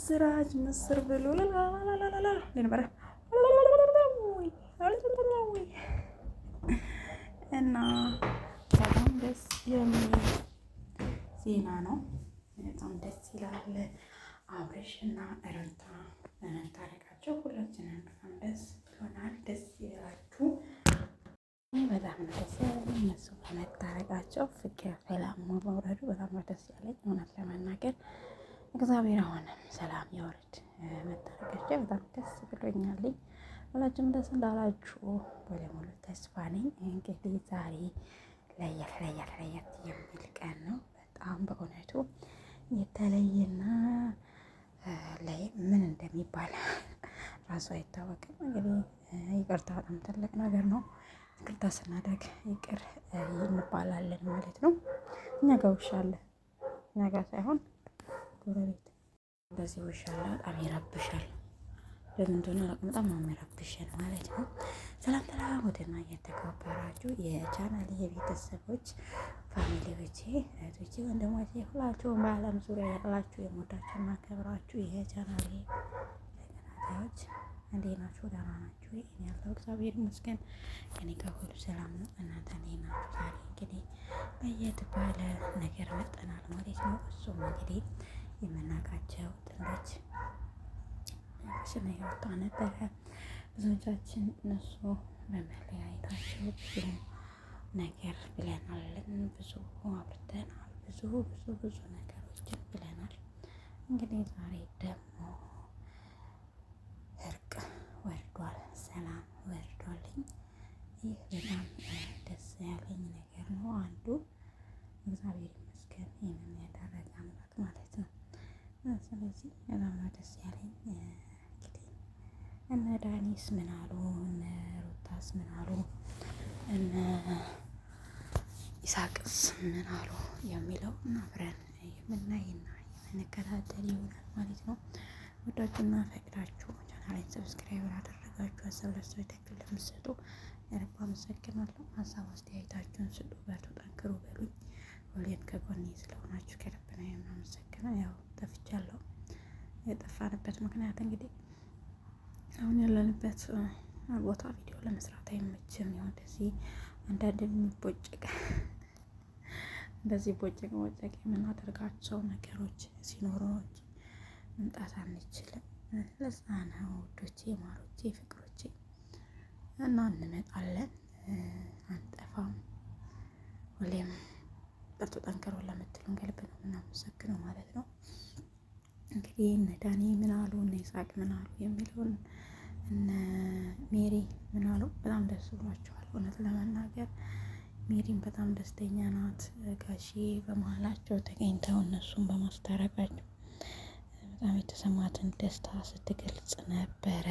የምስራች ምስር ብሎ ነበረ እና በጣም ደስ የሚል ዜና ነው። በጣም ደስ ይላል። አብርሽ እና ሩታ በመታረቃቸው ሁላችንም በጣም ደስ ብሎናል። ደስ ይላችሁ። በጣም ደስ ያለኝ እነሱ በመታረቃቸው ፍቅር፣ ሰላም መውረዱ በጣም ደስ ያለኝ እውነት ለመናገር እግዚአብሔር አሁንም ሰላም ያወርድ። መታረቃቸው በጣም ደስ ብሎኛል። ሁላችሁም ደስ እንዳላችሁ ባለሙሉ ተስፋ ነኝ። እንግዲህ ዛሬ ለየት የሚል ቀን ነው። በጣም በእውነቱ የተለየና ላይ ምን እንደሚባል ራሱ አይታወቅም። እንግዲህ ይቅርታ በጣም ትልቅ ነገር ነው። ይቅርታ ስናደርግ ይቅር እንባላለን ማለት ነው። እኛ ጋር ውሻ አለ፣ እኛ ጋር ሳይሆን ጎረቤት እንደዚህ ውሻ አለ። በጣም ይረብሻል። ለምን እንደሆነ በጣም ነው የሚረብሸን ማለት ነው። ሰላም ወደና እየተከበራችሁ የቻናል የቤተሰቦች ፋሚሊዎቼ፣ እህቶቼ፣ ወንድሞቼ ሁላችሁም በዓለም ዙሪያ ያላችሁ የምወዳችሁ የማከብራችሁ የቻናል ተከታታዮች እንዴት ናችሁ? ደህና ናችሁ? እኔ ያለው እግዚአብሔር ይመስገን ከእኔ ጋር ሁሉ ሰላም ነው። እናንተ እንዴት ናችሁ? ዛሬ እንግዲህ ለየት ባለ ነገር መጠናል ማለት ነው። እሱም እንግዲህ የምናውቃቸው ጥንዶች ሽና የወጣ ነበረ። ብዙዎቻችን እነሱ በመለያየታቸው ብዙ ነገር ብለናል፣ ብዙ አውርተናል፣ ብዙ ነገሮችን ብለናል። እንግዲህ ዛሬ ደግሞ እርቅ ወርዷል፣ ሰላም ወርዷልኝ። ይህ በጣም ደስ ያለኝ ነገር ነው። አንዱ እግዚአብሔር ይመስገን ይህንን ያደረገ አምላክ ማለት ነው። ስለዚህ በጣም ነው ደስ ያለኝ። እነ ዳኒስ ምን አሉ? እነ ሩታስ ምን አሉ? እነ ይሳቅስ ምን አሉ የሚለው አብረን የምናይና የምንከታተል ይሆናል ማለት ነው። ወዳችሁና ፈቅዳችሁ ቻናሌን ሰብስክራይብ አደረጋችሁ ሀሳብ ለሰው ተክል ለምትሰጡ የረባ አመሰግናለሁ። ሀሳብ አስተያየታችሁን ስጡ፣ በርቱ፣ ጠንክሩ በሉኝ። ሁሌም ከጎኔ ስለሆናችሁ ከልብ ነው የማመሰግነው። ያው ጠፍቻለሁ። የጠፋንበት ምክንያት እንግዲህ አሁን ያለንበት ቦታ ቪዲዮ ለመስራት አይመችም። ያው እንደዚህ አንዳንድ የሚቦጭቅ እንደዚህ ቦጭቅ የምናደርጋቸው ነገሮች ሲኖሩ መምጣት አንችልም። ለዛ ነው ውዶቼ፣ ማሮቼ፣ ፍቅሮቼ እና እንመጣለን፣ አንጠፋም። ሁሌም በርቱ ጠንክሮ ለምትሉን ከልብ ነው የምናመሰግነው ማለት ነው። እንግዲህ እነ ዳኒ ምን አሉ፣ እነ ይሳቅ ምን አሉ የሚለውን እነ ሜሪ ምን አሉ፣ በጣም ደስ ብሏቸዋል። እውነት ለመናገር ሜሪም በጣም ደስተኛ ናት። ጋሼ በመሀላቸው ተገኝተው እነሱን በማስታረቃቸው በጣም የተሰማትን ደስታ ስትገልጽ ነበረ።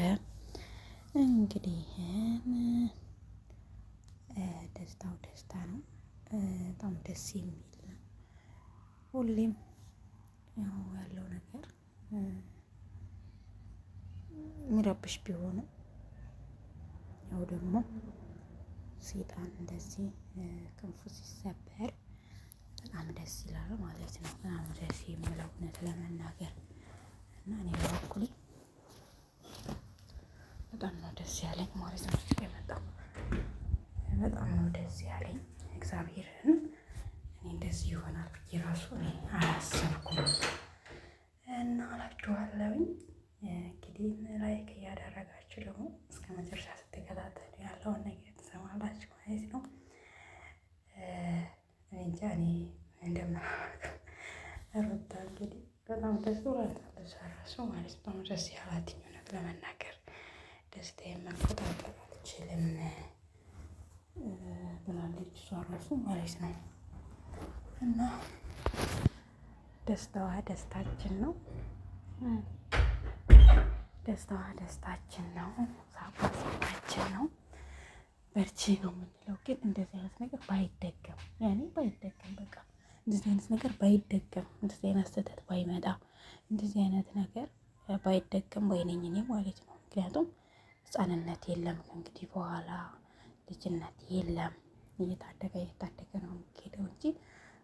እንግዲህ ደስታው ደስታ ነው። በጣም ደስ የሚል ነው። ሁሌም ያው ያለው ነገር የሚረብሽ ቢሆንም ያው ደግሞ ሰይጣን እንደዚህ ክንፉ ሲሰበር በጣም ደስ ይላል ማለት ነው። በጣም ደስ የሚለው እውነት ለመናገር እና እኔ በበኩሌ በጣም ነው ደስ ያለኝ ማለት ነው። የመጣው በጣም ነው ደስ ያለኝ። እግዚአብሔርን እኔ እንደዚህ ይሆናል ብዬ ራሱ እኔ አላሰብኩም እና አላችኋለሁኝ። እንግዲህ ላይክ እያደረጋችሁ ደግሞ እስከ መጨረሻ ስትከታተሉ ያለውን ነገር ትሰማላችሁ ማለት ነው። እንጃ እኔ እንደምናደርገው ሩታ እንግዲህ በጣም ደስ ብሏታል እሷ ራሱ ማለት ነው። ደስ ያላትኝ እውነት ለመናገር ደስታዬን መቆጣጠር አልችልም ብላለች እሷ ራሱ ማለት ነው። እና ደስታዋ ደስታችን ነው፣ ደስታዋ ደስታችን ነው፣ ሳቋ ሳቃችን ነው። በርቺ ነው የምንለው። ግን እንደዚህ አይነት ነገር ባይደገም ባይደገም በቃ እንደዚህ አይነት ነገር ባይደገም፣ እንደዚህ አይነት ስህተት ባይመጣ፣ እንደዚህ አይነት ነገር ባይደገም ባይነኝ እኔ ማለት ነው። ምክንያቱም ህፃንነት የለም ከእንግዲህ በኋላ ልጅነት የለም። እየታደገ ነው የሚሄደው እንጂ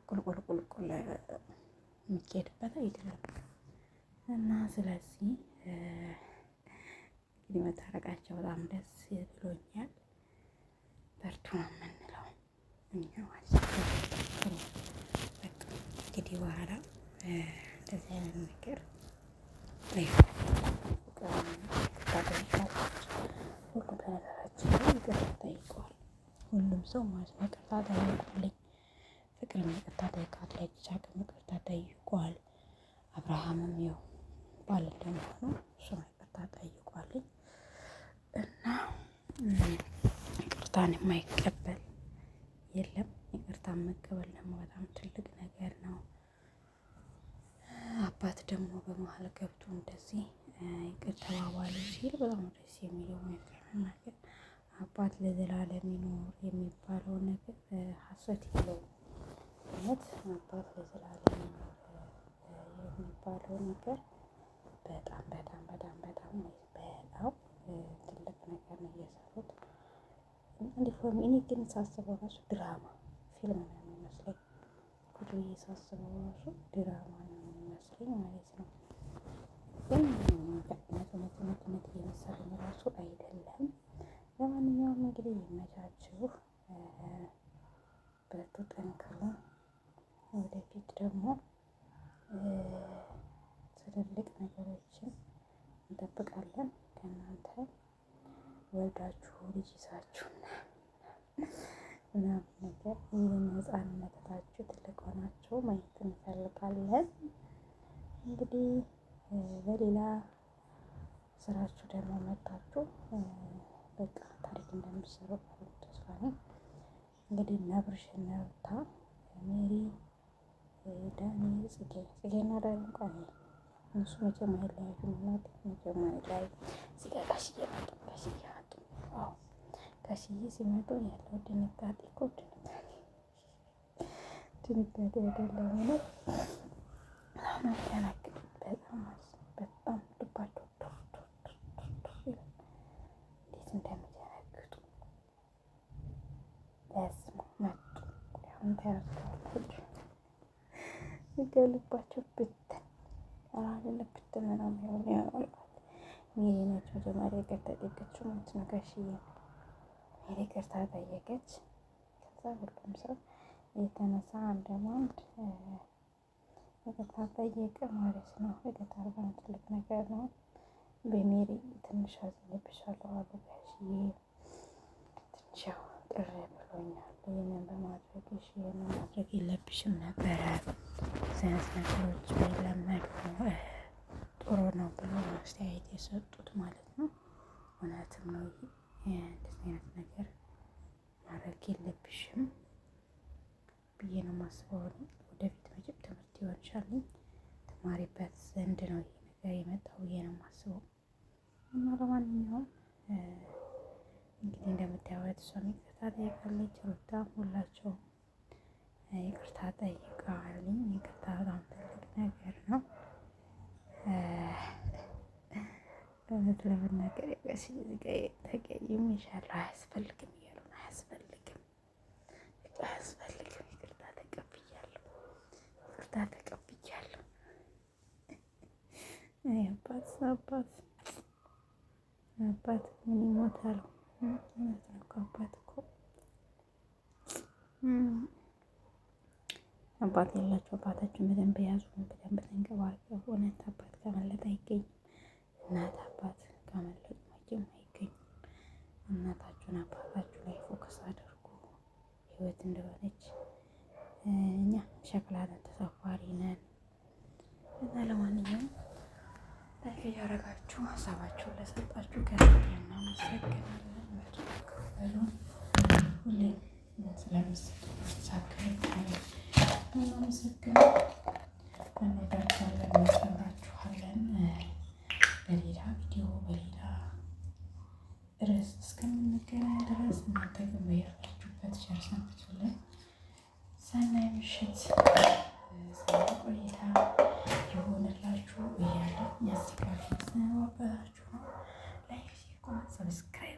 ቁልቁል የሚካሄድበት አይደለም። እና ስለዚህ እንግዲህ መታረቃቸው በጣም ደስ ብሎኛል። በርቱ ነው የምንለው እኛ ማለት ነው። እንግዲህ በኋላ እንደዚህ አይነት ነገር ሁሉም በነገራችን ላይ ይቅርታ ጠይቀዋል። ሁሉም ሰው ማለት ነው ይቅርታ ጠይቋልኝ። ፍቅርም ይቅርታ ጠይቃለች፣ ይስሐቅም ይቅርታ ጠይቋል። አብርሃምም ያው ባል እንደመሆኑ እሱም ይቅርታ ጠይቋልኝ እና ይቅርታን የማይቀበል የለም። ይቅርታን መቀበል ደግሞ በጣም ትልቅ ነገር ነው። አባት ደግሞ በመሀል ገብቶ እንደዚህ ይቅር ተባባሉ ሲል በጣም ደስ የሚለው ነገር አባት ለዘላለም ይኖር የሚባለው ነገር ሀሰት የለውም። እውነት አባት ለዘላለም ይኖር የሚባለው ነገር በጣም ትልቅ ነገር ነው እየሰሩት። እንዲህ እኔ ግን ሳስበው ራሱ ድራማ ፊልም ነው የሚመስለኝ። ቁጭ ብዬ ሳስበው ራሱ ድራማ ነው የሚመስለኝ ማለት ነው። ግን እውነት እየመሰለኝ ራሱ አይደለም። ለማንኛውም እንግዲህ ይመቻችሁ፣ በርቱ፣ ጠንክሩ። ወደፊት ደግሞ ትልልቅ ነገሮችን እንጠብቃለን ከእናንተ። ወልዳችሁ ልጅ ይዛችሁ ምናምን ነገር ይህን ህፃንነታችሁ ትልቅ ሆናችሁ ማየት እንፈልጋለን። እንግዲህ በሌላ ስራችሁ ደግሞ መጣችሁ በቃ ታሪክ እንደምትሰሩ ተስፋ ነኝ። እንግዲህ እነ አብርሽ እነ ሩታ ሜሪ ዳኒ ጽጌና ዳኒ እንኳን እነሱ መቼም አይለያዩም። እናት መቼም አይለያዩም። እዚህ ጋር ጋሽዬ መጡ። አዎ ጋሽዬ ሲመጡ ያለው ድንጋጤ እኮ ድንጋጤ አይደለም ነው። አሁን አልተናገርም። በጣም ልባቸው እንዴት እንደሚደነግጡ በስመ መጡ። አሁን ተያዝተዋል። ልባቸው ብትን ብትን ነው የሚሆነው። ሜሪ ነች መጀመሪያ ይቅርታ ጠየቀችው ማለት ነው። ጋሽዬ ሜሪ ይቅርታ ጠየቀች። ከዛ ሁሉም ሰው የተነሳ አንድ ይቅርታ ጠየቀ ማለት ነው። ይቅርታ በጣም ትልቅ ነገር ነው። በሜሪ ትንሽ አዝኜብሻለሁ አሉ ጋሽዬ። ትንሽ ያው ቅር ብሎኛል ይህንን በማድረግሽ፣ ይህንን ማድረግ የለብሽም ነበረ፣ አይነት ነገሮች ቢለመዱ ጥሩ ነው ብሎ አስተያየት የሰጡት ማለት ነው። እውነትም ነው። እንደዚህ አይነት ነገር ማድረግ የለብሽም ብዬ ነው የማስበው። ወደፊት መቼም ትምህርት ይሆንሻል ተማሪበት ዘንድ ነው ይሄ ነገር የመጣው ብዬ ነው የማስበው። እና ለማንኛውም እንግዲህ እንደምታዩት እሷም ይቅርታ ጠይቃለች፣ ሩታም ሁላቸውም ይቅርታ ጠይቀዋልኝ። ይቅርታ በጣም ትልቅ ነገር ነው። እውነት ለመናገር ተቀይም ይሻላል። አያስፈልግም እያሉ ነው። አያስፈልግም፣ ይቅርታ ተቀብያለሁ። አባት ምን ይሞታል? እውነት ነው እኮ አባት እኮ አባት ያላቸው አባታችሁን በደንብ ያዙ፣ በደንብ ተንከባከቡ። እውነት አባት ከመለጥ አይገኝም። እናት አባት ከመለጡ መቼም አይገኝም። እናታችሁን አባታችሁ ላይ ፎከስ አድርጉ። ህይወት እንደሆነች እኛ ሸክላ ነን፣ ተሰፋሪ ነን። እና ለማንኛውም ላይክ እያደረጋችሁ ሀሳባችሁን ለሰጣችሁ ከልብ እናመሰግናለን። በሉ ሁሌም ስለምትሰጡን ሳክል እናመሰግናለን። እንወዳችኋለን፣ እናከብራችኋለን። በሌላ ቪዲዮ በሌላ ርዕስ እስከምንገናኝ ድረስ እናንተ ግን በያላችሁበት ቸር ሰንብቱልን። ሰናይ ምሽት፣ ሰናይ ቆይታ ይሆንላችሁ እያለን ያስቃል። ስንባበታችሁ ነው። ላይክ፣ ሰብስክራይብ